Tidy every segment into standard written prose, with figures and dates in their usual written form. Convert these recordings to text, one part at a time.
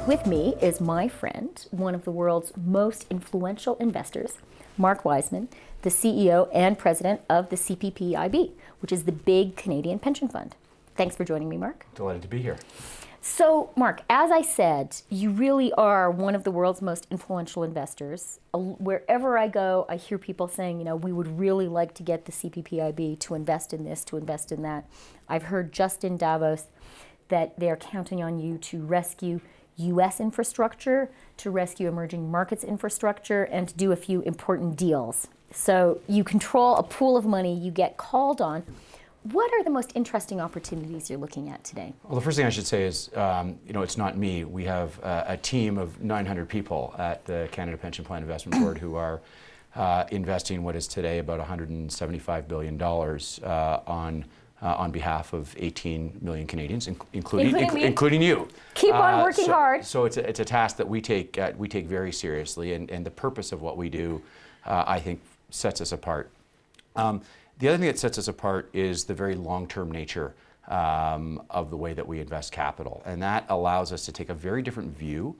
With me is my friend, one of the world's most influential investors, Mark Wisemans, the CEO and president of the CPPIB, which is the big Canadian pension fund. Thanks for joining me, Mark. Delighted to be here. So, Mark, as I said, you really are one of the world's most influential investors. Wherever I go, I hear people saying, we would really like to get the CPPIB to invest in this, to invest in that. I've heard just in Davos that they're counting on you to rescue U.S. infrastructure, to rescue emerging markets infrastructure, and to do a few important deals. So you control a pool of money, you get called on. What are the most interesting opportunities you're looking at today? Well, the first thing I should say is, it's not me. We have a team of 900 people at the Canada Pension Plan Investment Board who are investing what is today about $175 billion on behalf of 18 million Canadians, including you. Keep on working hard. So it's a task that we take very seriously, and the purpose of what we do, I think, sets us apart. The other thing that sets us apart is the very long-term nature of the way that we invest capital, and that allows us to take a very different view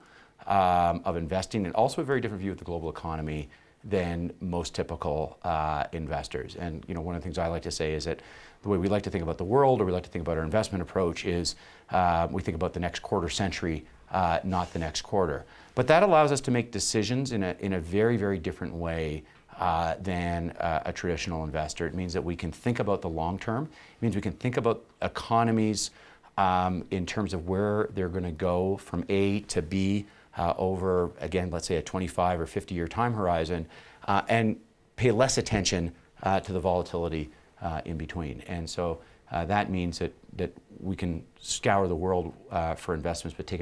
of investing, and also a very different view of the global economy than most typical investors. And one of the things I like to say is that the way we like to think about the world, or we like to think about our investment approach, is we think about the next quarter century, not the next quarter. But that allows us to make decisions in a very, very different way than a traditional investor. It means that we can think about the long term. It means we can think about economies in terms of where they're going to go from A to B over, again, let's say a 25 or 50-year time horizon, and pay less attention to the volatility in between. And so that means that we can scour the world for investments, but take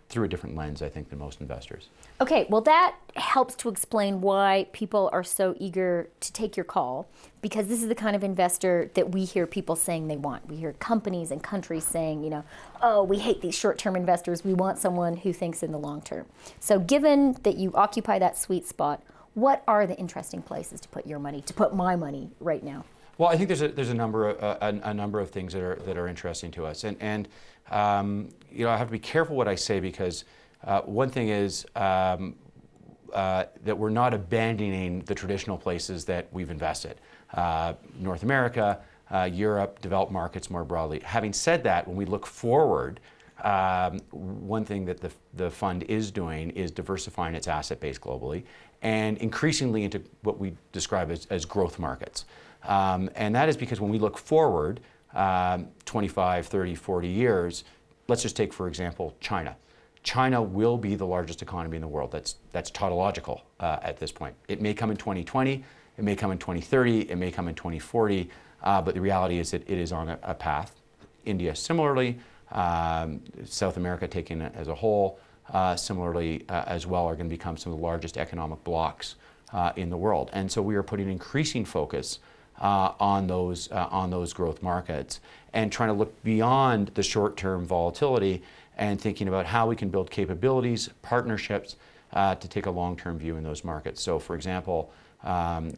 through a different lens, I think, than most investors. Okay, well, that helps to explain why people are so eager to take your call, because this is the kind of investor that we hear people saying they want. We hear companies and countries saying, oh, we hate these short-term investors. We want someone who thinks in the long term. So given that you occupy that sweet spot, what are the interesting places to put your money, to put my money right now? Well, I think there's a number of things that are interesting to us, and I have to be careful what I say, because one thing is that we're not abandoning the traditional places that we've invested, North America, Europe, developed markets more broadly. Having said that, when we look forward, one thing that the fund is doing is diversifying its asset base globally, and increasingly into what we describe as growth markets. And that is because when we look forward 25, 30, 40 years, let's just take, for example, China. China will be the largest economy in the world. That's tautological at this point. It may come in 2020, it may come in 2030, it may come in 2040, but the reality is that it is on a path. India similarly, South America taken as a whole, similarly as well, are going to become some of the largest economic blocs in the world. And so we are putting increasing focus on those growth markets, and trying to look beyond the short-term volatility and thinking about how we can build capabilities, partnerships to take a long-term view in those markets. So, for example,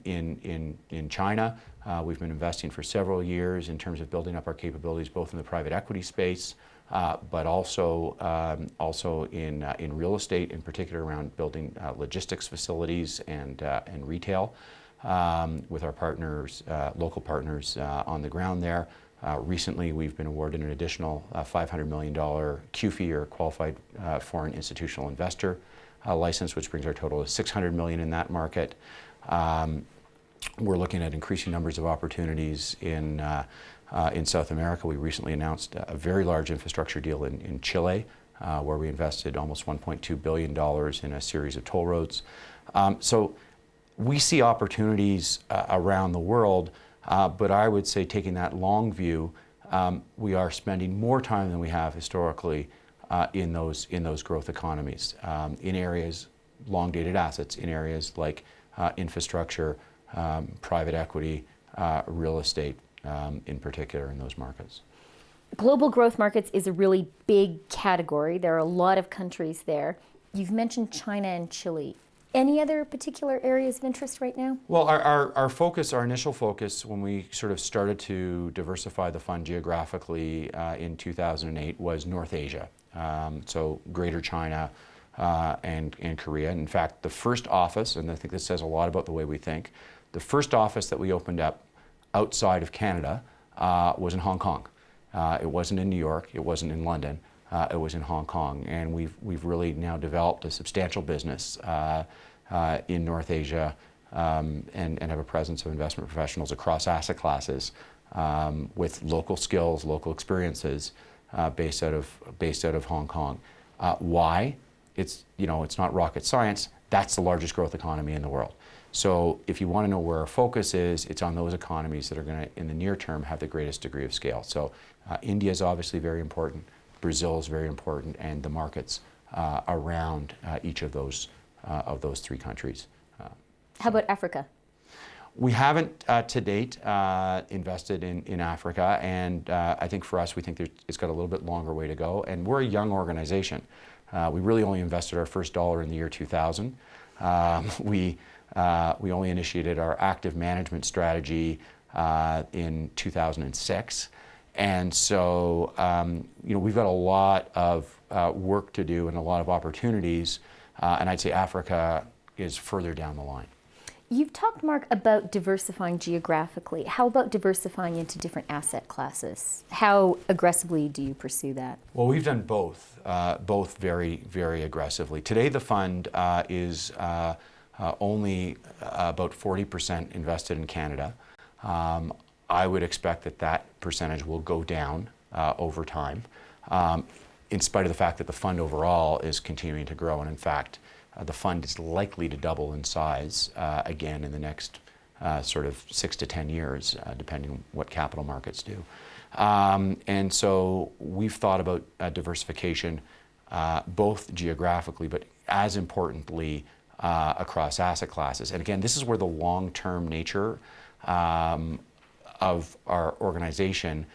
in China, we've been investing for several years in terms of building up our capabilities, both in the private equity space, but also in real estate, in particular around building logistics facilities and retail. With our partners, local partners on the ground there. Recently, we've been awarded an additional $500 million QFII, or Qualified Foreign Institutional Investor license, which brings our total to $600 million in that market. We're looking at increasing numbers of opportunities in South America. We recently announced a very large infrastructure deal in Chile, where we invested almost $1.2 billion in a series of toll roads. So we see opportunities around the world, but I would say, taking that long view, we are spending more time than we have historically in those growth economies, in areas, long-dated assets, in areas like infrastructure, private equity, real estate, in particular in those markets. Global growth markets is a really big category. There are a lot of countries there. You've mentioned China and Chile. Any other particular areas of interest right now? Well, our focus, our initial focus when we sort of started to diversify the fund geographically in 2008 was North Asia. So Greater China and Korea. In fact, the first office, and I think this says a lot about the way we think, the first office that we opened up outside of Canada was in Hong Kong. It wasn't in New York, it wasn't in London, it was in Hong Kong. And we've really now developed a substantial business in North Asia and have a presence of investment professionals across asset classes with local skills, local experiences based out of Hong Kong. Why? It's not rocket science. That's the largest growth economy in the world. So if you want to know where our focus is, it's on those economies that are going to, in the near term, have the greatest degree of scale. So India is obviously very important. Brazil is very important, and the markets around each of those three countries. How about Africa? We haven't to date invested in Africa, and I think for us, we think it's got a little bit longer way to go. And we're a young organization. We really only invested our first dollar in the year 2000. We only initiated our active management strategy in 2006. And so, we've got a lot of work to do and a lot of opportunities, and I'd say Africa is further down the line. You've talked, Mark, about diversifying geographically. How about diversifying into different asset classes? How aggressively do you pursue that? Well, we've done both very, very aggressively. Today, the fund is only about 40% invested in Canada. I would expect that percentage will go down over time, in spite of the fact that the fund overall is continuing to grow. And in fact, the fund is likely to double in size again in the next sort of 6 to 10 years, depending on what capital markets do. And so we've thought about diversification both geographically, but as importantly, across asset classes. And again, this is where the long-term nature of our organization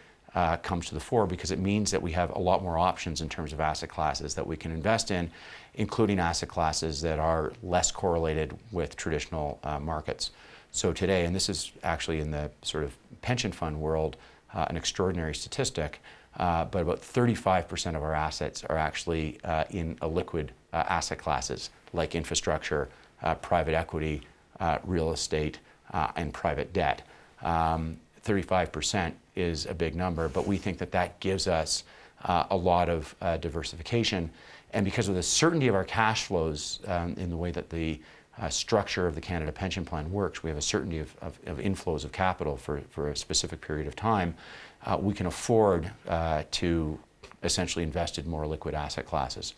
comes to the fore, because it means that we have a lot more options in terms of asset classes that we can invest in, including asset classes that are less correlated with traditional markets. So today, and this is actually in the sort of pension fund world, an extraordinary statistic, but about 35% of our assets are actually in illiquid asset classes like infrastructure, private equity, real estate, and private debt. 35% is a big number, but we think that gives us a lot of diversification. And because of the certainty of our cash flows in the way that the structure of the Canada Pension Plan works, we have a certainty of inflows of capital for a specific period of time. We can afford to essentially invest in more liquid asset classes.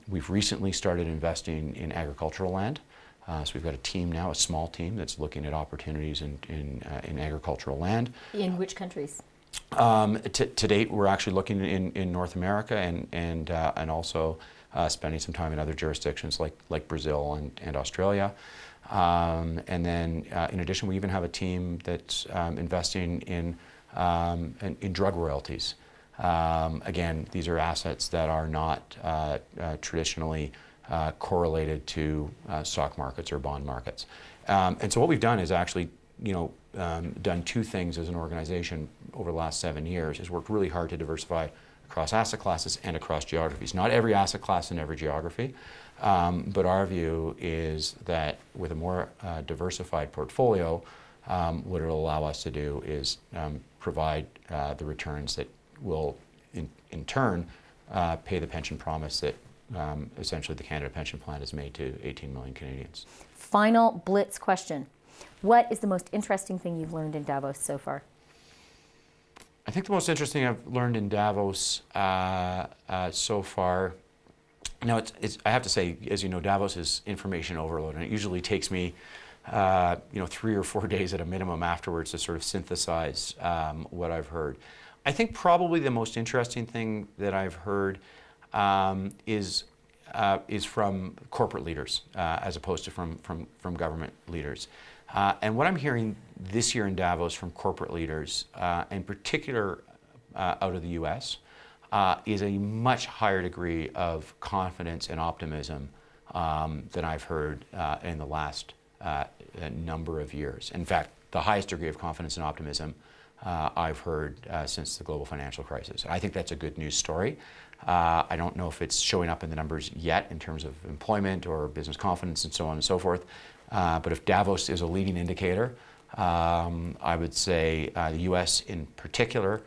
We've recently started investing in agricultural land. So we've got a team now, a small team, that's looking at opportunities in agricultural land. In which countries? To date, we're actually looking in North America and also spending some time in other jurisdictions like Brazil and Australia. And then, in addition, we even have a team that's investing in drug royalties. Again, these are assets that are not traditionally correlated to stock markets or bond markets. And so what we've done is actually, done two things as an organization over the last 7 years, is worked really hard to diversify across asset classes and across geographies. Not every asset class in every geography, but our view is that with a more diversified portfolio, what it'll allow us to do is provide the returns that will, in turn, pay the pension promise that essentially the Canada Pension Plan has made to 18 million Canadians. Final blitz question. What is the most interesting thing you've learned in Davos so far? I think the most interesting I've learned in Davos so far, now I have to say, as you know, Davos is information overload, and it usually takes me 3 or 4 days at a minimum afterwards to sort of synthesize what I've heard. I think probably the most interesting thing that I've heard is from corporate leaders as opposed to from government leaders. And what I'm hearing this year in Davos from corporate leaders, in particular out of the US, is a much higher degree of confidence and optimism than I've heard in the last number of years. In fact, the highest degree of confidence and optimism I've heard since the global financial crisis. I think that's a good news story. I don't know if it's showing up in the numbers yet in terms of employment or business confidence and so on and so forth. But if Davos is a leading indicator, I would say the U.S. in particular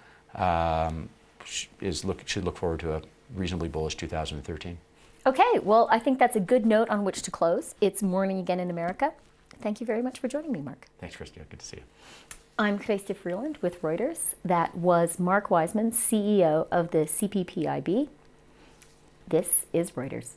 should look forward to a reasonably bullish 2013. Okay, well, I think that's a good note on which to close. It's morning again in America. Thank you very much for joining me, Mark. Thanks, Chrystia. Good to see you. I'm Chrystia Freeland with Reuters. That was Mark Wiseman, CEO of the CPPIB. This is Reuters.